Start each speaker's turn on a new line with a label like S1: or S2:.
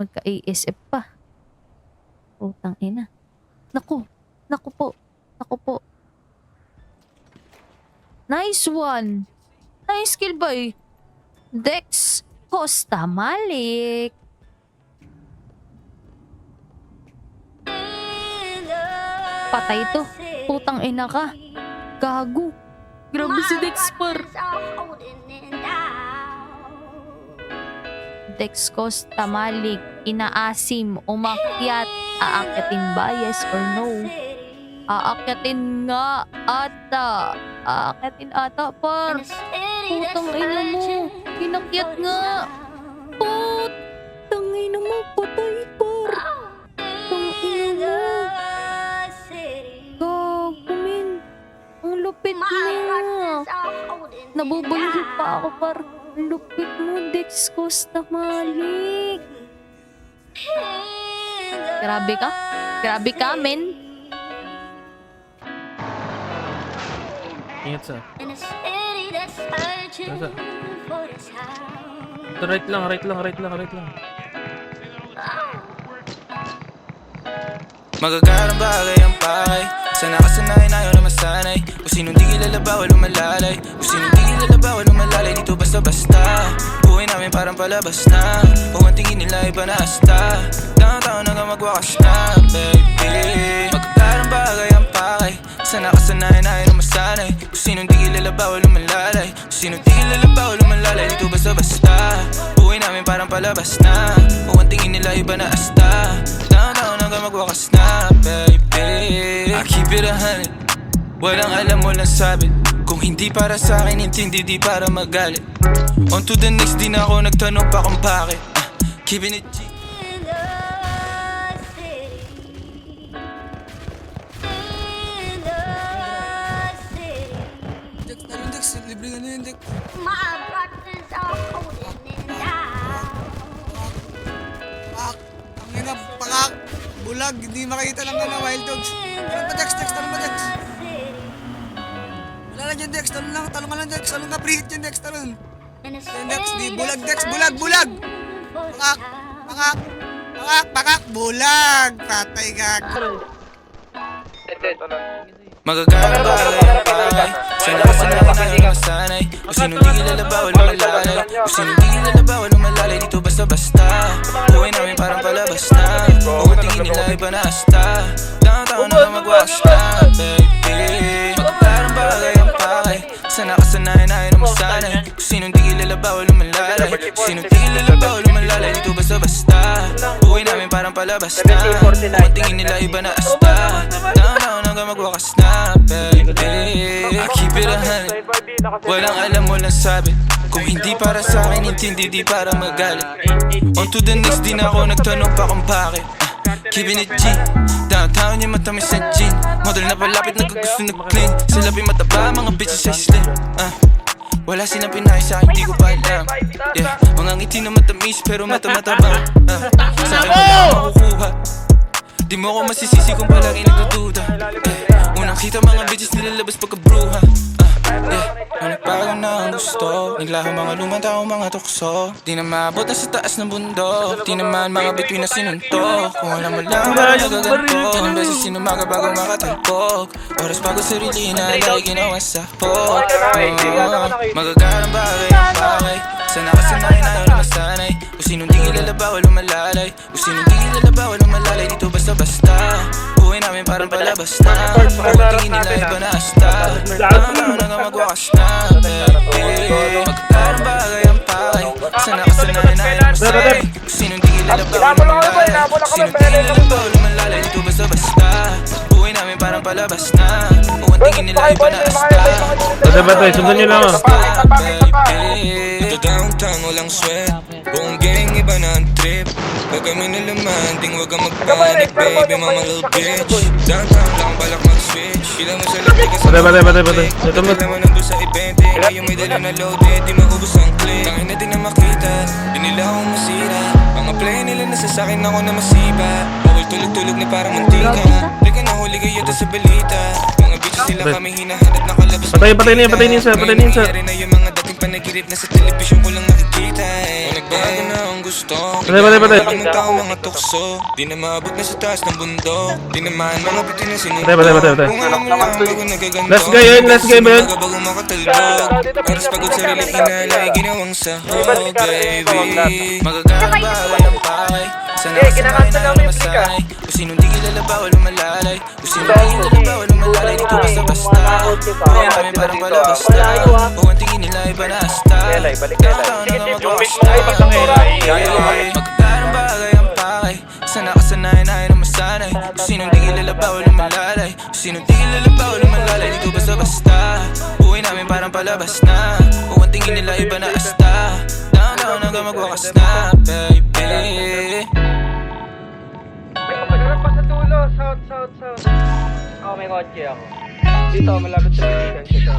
S1: Magka-ASF pa. Putang ina. Naku. Naku po. Naku po. Nice one. Nice kill boy. Dex Costa Malik. Patay to. Putang ina ka. Gago. Grabe si Dexper. Dex Costa Malik. Inaasim. Umakyat. Aakyatin ba? Yes or no? Aakyatin nga ata. Aakyatin ata par. Putang ina mo. Inakyat nga. Putang ina mo. Patay par. Putang ina mo. Gago min. Ang lupit mo. Nabubulol pa ako par. Ang lupit mo, Dex Costa Malik. Grabe ka? Grabe ka, men.
S2: Ingat sa. Right lang.
S3: Magagarang bagay ang pakay. Sana kasanayan ayaw na masanay. Kung sinong di kilala bawal umalalay. Kung sinong di kilala bawal umalalay. Dito basta-basta. Buhay namin parang palabas na. Kung ang tingin nila iba na hasta. Downtown hanggang magwakas na, baby. Magagarang bagay ang pakay. Sana kasanayan ayaw na masanay. Kung sinong di kilala bawal umalalay. Kung sinong di kilala bawal umalalay. Dito basta-basta. Buhay namin parang palabas na. Kung ang tingin nila iba na hasta. Downtown hanggang magwakas na, baby. I keep it 100. Walang alam, walang sabit. Kung hindi para sa akin, intindi di para magalit. On to the next, di na ako nagtanong pa kung bakit. Keeping it G. Dex, libre nga na yun, Dex. Ang ina, pakak. Bulag, hindi makita lang na Wild Dogs. Talong pa, Dex, talong pa, Dex. Wala lang dyan, Dex, talong ka lang, Dex. Talong ka, preheat dyan, Dex, talong. Yan, Dex, di, bulag, Dex, bulag. Pakak, bulag. Patay gag. Magagarang bagay ang bagay. Sana kasanayan ayaw masanay. Kung sinong di kilala bawal umalalay. Kung sinong di kilala bawal umalalay. Dito basta-basta. Buhay namin parang palabas na. Kung ang tingin nila iba na hasta. Downtown hanggang magwakas na, baby. Magagarang bagay ang bagay. Sana kasanayan ayaw masanay. Kung sinong di kilala bawal umalalay. Kung sinong di kilala bawal umalalay. Dito basta-basta. Buhay namin parang palabas na. Kung ang tingin nila iba na hasta. Downtown hanggang magwakas na, baby. I keep it 100. Walang alam, walang sabit. Kung hindi para sa akin, intindi di para magalit. On to the next, di na ako nagtanong pa kung bakit. Keeping it G. Downtown yung matamis na gin. Model na palapit, nagkagusto nag-clean. Sa labi mataba, mga bitches ay slim. Wala silang pinay sa akin, di ko pa alam. Yeah, mga ngiti na matamis pero mata-matabang. Sa akin wala akong makukuha. Di mo ako masisisi kung palagi nagdududa. Unang kita mga bitches nilalabas pagkabruha. Nagbago na ang gusto. Naglaho mga lumang tao, mga tukso. Di na maabot na sa taas ng bundok. Di naman mga bituin na sinuntok. Kung alam mo lang ba nagaganto. Ilang beses sinumaga bago makatagpok. Oras bago sarili na lagi ginawa sa hok. Magagarang bagay ang bagay. Sana kasanayan ayaw na masanay. Kung sinong di kilala bawal umalalay. Kung sinong di kilala bawal umalalay. Dito basta-basta. Buhay namin parang palabas na. Kung tingin nila iba na hasta. Downtown hanggang magwakas na, baby. Magagarang bagay ang pakay. Sana kasanayan ayaw na masanay. Kung sinong di kilala bawal umalalay. Kung sinong di kilala bawal umalalay. Dito basta-basta. Buhay namin parang palabas na. Kung tingin nila iba na hasta.
S2: Batay, sundan nyo lang
S3: Dito downtown, walang sweat. Buong gang, iba na ang trip. Pag kami nalaman, ting wag kang magpanik, baby, mama little bitch. Downtown lang balak mag-switch. Kila mo sa labi ka sa
S2: Batay. Ito mo.
S3: Kila mo nandun sa evente. Ngayon may dala na loaded, di maubos ang click. Tangin na din na makita, di nila akong masira. Mga play nila nasa sakin ako na masiba. Bawal tulog-tulog na parang mantika. Di ka nahuli kayo sa balita. Mga bitches sila kami hinahanap na kalabas.
S2: Patay na isa.
S3: Nangyari na yung mga dating panaginip na sa telebisyon ko lang nakikita. Nagbago na gusto.
S2: Patay.
S3: Ang tao mga tukso, di na maabot na sa taas ng bundok. Di naman mga bitin na sinundo.
S2: Patay.
S3: Kung alam mo lang bago nagaganto.
S2: Let's go yun, let's go yun.
S3: Bago makatalbog, oras pagod sarili inalay, ginawang sahog, baby. Magagalang bagay ang pakay, sana kasamahin na ako masanay. Kung sinong di kilala bawal lumalalay, kung sinong di kilala bawal lumalalay, dito basta-basta. Buhay namin parang palabasta, kung ang tingin nila iba na hasta. Nakakaon na nga mag-basta. Magagalang bagay ang pakay, sana kasanayan na na masanay. Kung sinong di kilala bawal lumalalay, kung sinong di kilala bawal lumalalay, dito basta-basta. Buhay namin parang palabas na, kung ang tingin nila iba na hasta. Down hanggang magwakas na, baby.
S4: Meron pa sa dulo, south. Ako may kotse ako. Dito, malapit sa bilikan siya.